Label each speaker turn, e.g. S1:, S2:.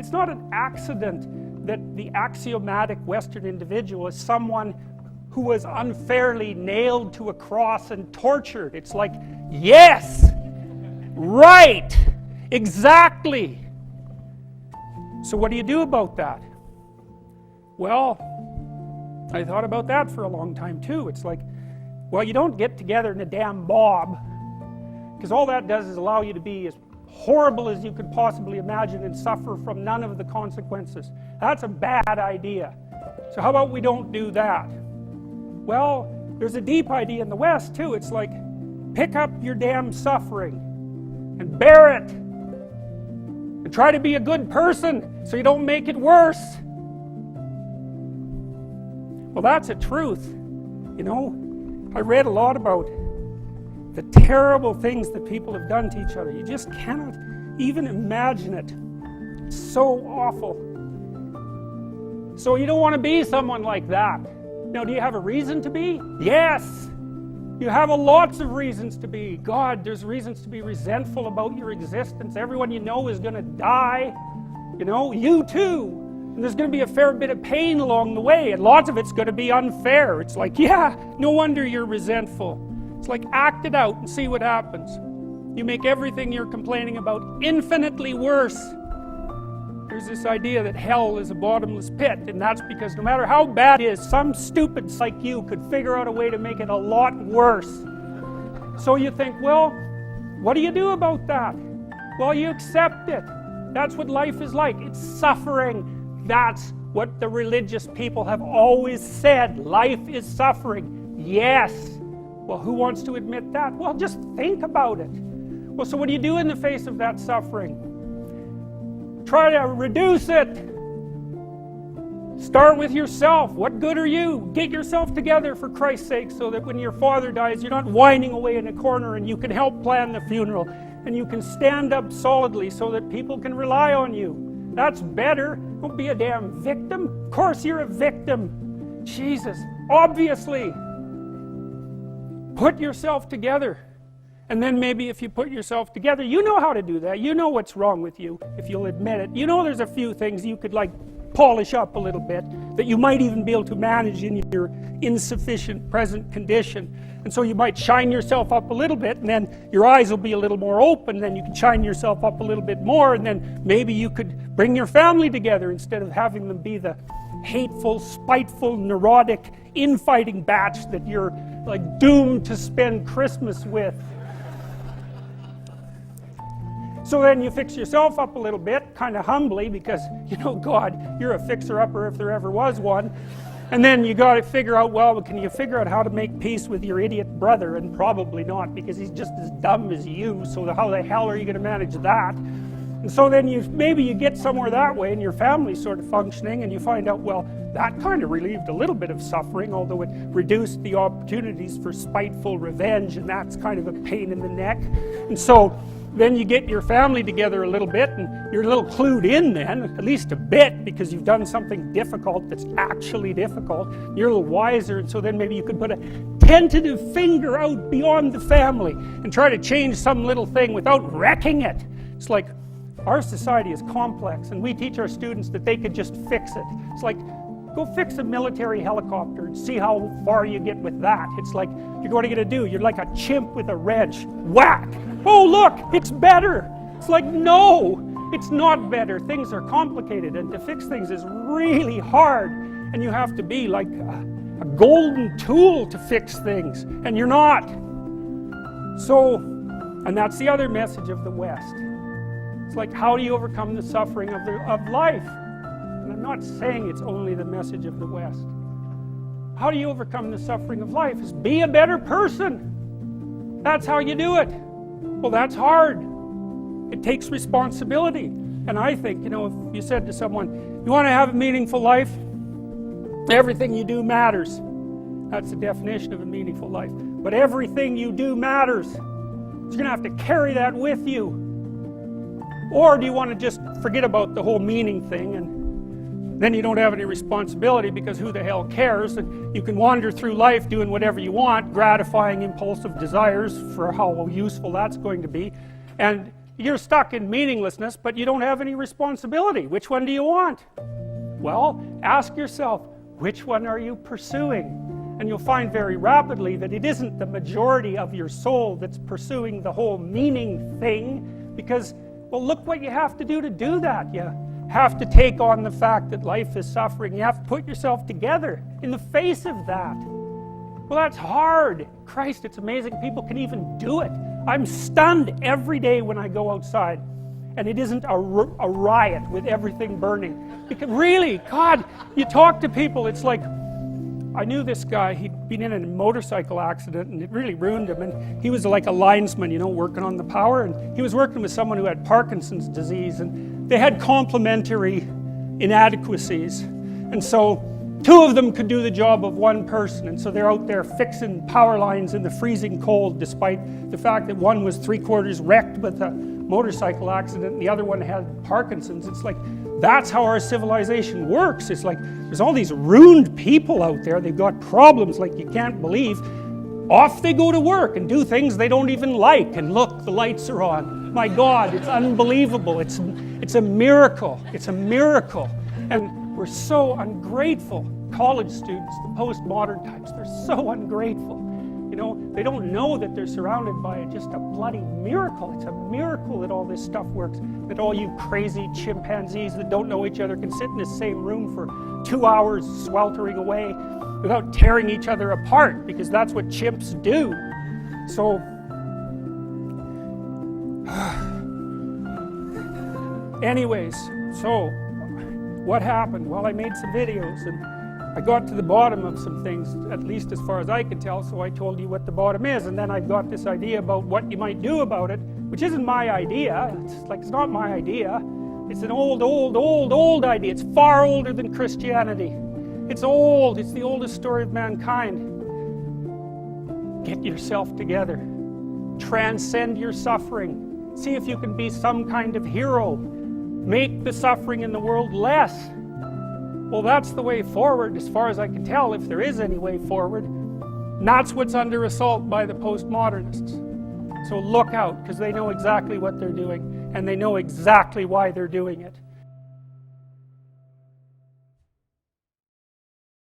S1: It's not an accident that the axiomatic Western individual is someone who was unfairly nailed to a cross and tortured. It's like, yes, right, exactly. So what do you do about that? Well, I thought about that for a long time too. It's like, well, you don't get together in a damn mob, because all that does is allow you to be as horrible as you could possibly imagine and suffer from none of the consequences. That's a bad idea. So how about we don't do that? Well, there's a deep idea in the West too. It's like, pick up your damn suffering and bear it and try to be a good person so you don't make it worse. Well, that's a truth. You know, I read a lot about the terrible things that people have done to each other. You just cannot even imagine it. It's so awful. So you don't want to be someone like that. Now, do you have a reason to be? Yes! You have lots of reasons to be. God, there's reasons to be resentful about your existence. Everyone you know is going to die. You know, you too. And there's going to be a fair bit of pain along the way, and lots of it's going to be unfair. It's like, yeah, no wonder you're resentful. It's like, act it out and see what happens. You make everything you're complaining about infinitely worse. There's this idea that hell is a bottomless pit, and that's because no matter how bad it is, some stupid like you could figure out a way to make it a lot worse. So you think, well, what do you do about that? Well, you accept it. That's what life is like. It's suffering. That's what the religious people have always said. Life is suffering. Yes. Well, who wants to admit that? Well, just think about it. Well, so what do you do in the face of that suffering? Try to reduce it. Start with yourself. What good are you? Get yourself together for Christ's sake, so that when your father dies, you're not whining away in a corner, and you can help plan the funeral, and you can stand up solidly so that people can rely on you. That's better. Don't be a damn victim. Of course you're a victim. Jesus, obviously. Put yourself together. And then maybe if you put yourself together, you know how to do that. You know what's wrong with you, if you'll admit it. You know there's a few things you could like polish up a little bit, that you might even be able to manage in your insufficient present condition. And so you might shine yourself up a little bit, and then your eyes will be a little more open, then you can shine yourself up a little bit more, and then maybe you could bring your family together instead of having them be the hateful, spiteful, neurotic, infighting batch that you're like doomed to spend Christmas with. So then you fix yourself up a little bit, kind of humbly, because, you know, God, you're a fixer-upper if there ever was one. And then you got to figure out, well, can you figure out how to make peace with your idiot brother? And probably not, because he's just as dumb as you, so how the hell are you going to manage that? And so then maybe you get somewhere that way, and your family's sort of functioning, and you find out, well, that kind of relieved a little bit of suffering, although it reduced the opportunities for spiteful revenge, and that's kind of a pain in the neck. And so then you get your family together a little bit, and you're a little clued in then, at least a bit, because you've done something difficult that's actually difficult. You're a little wiser, and so then maybe you could put a tentative finger out beyond the family and try to change some little thing without wrecking it. It's like, our society is complex, and we teach our students that they could just fix it. It's like, go fix a military helicopter and see how far you get with that. It's like, what are you going to do? You're like a chimp with a wrench. Whack! Oh, look, it's better. It's like, no, it's not better. Things are complicated, and to fix things is really hard, and you have to be like a golden tool to fix things, and you're not. So, and that's the other message of the West. It's like, how do you overcome the suffering of life? And I'm not saying it's only the message of the West. How do you overcome the suffering of life? Is be a better person. That's how you do it. Well, that's hard. It takes responsibility. And I think, you know, if you said to someone, you want to have a meaningful life? Everything you do matters. That's the definition of a meaningful life. But everything you do matters. So you're going to have to carry that with you. Or do you want to just forget about the whole meaning thing, and then you don't have any responsibility, because who the hell cares, and you can wander through life doing whatever you want, gratifying impulsive desires for how useful that's going to be, and You're stuck in meaninglessness, but you don't have any responsibility. Which one do you want? Well, ask yourself, which one are you pursuing? And you'll find very rapidly that it isn't the majority of your soul that's pursuing the whole meaning thing, because, well, look what you have to do that. You have to take on the fact that life is suffering. You have to put yourself together in the face of that. Well, that's hard. Christ, it's amazing people can even do it. I'm stunned every day when I go outside and it isn't a riot with everything burning. Because really, God, you talk to people, it's like, I knew this guy, he'd been in a motorcycle accident and it really ruined him, and he was like a linesman, you know, working on the power, and he was working with someone who had Parkinson's disease, and they had complementary inadequacies, and so two of them could do the job of one person, and so they're out there fixing power lines in the freezing cold, despite the fact that one was 3/4 wrecked with a motorcycle accident and the other one had Parkinson's. It's like, that's how our civilization works. It's like, there's all these ruined people out there, they've got problems like you can't believe. Off they go to work and do things they don't even like, and look, the lights are on. My God, it's unbelievable. It's a miracle. It's a miracle. And we're so ungrateful. College students, the postmodern types, they're so ungrateful. You know, they don't know that they're surrounded by just a bloody miracle. It's a miracle that all this stuff works, that all you crazy chimpanzees that don't know each other can sit in the same room for 2 hours sweltering away without tearing each other apart, because that's what chimps do. So, anyways, so what happened? Well, I made some videos and I got to the bottom of some things, at least as far as I could tell, so I told you what the bottom is, and then I got this idea about what you might do about it, which isn't my idea. It's not my idea. It's an old idea. It's far older than Christianity. It's old. It's the oldest story of mankind. Get yourself together. Transcend your suffering. See if you can be some kind of hero. Make the suffering in the world less. Well, that's the way forward, as far as I can tell, if there is any way forward. And that's what's under assault by the postmodernists. So look out, because they know exactly what they're doing, and they know exactly why they're doing it.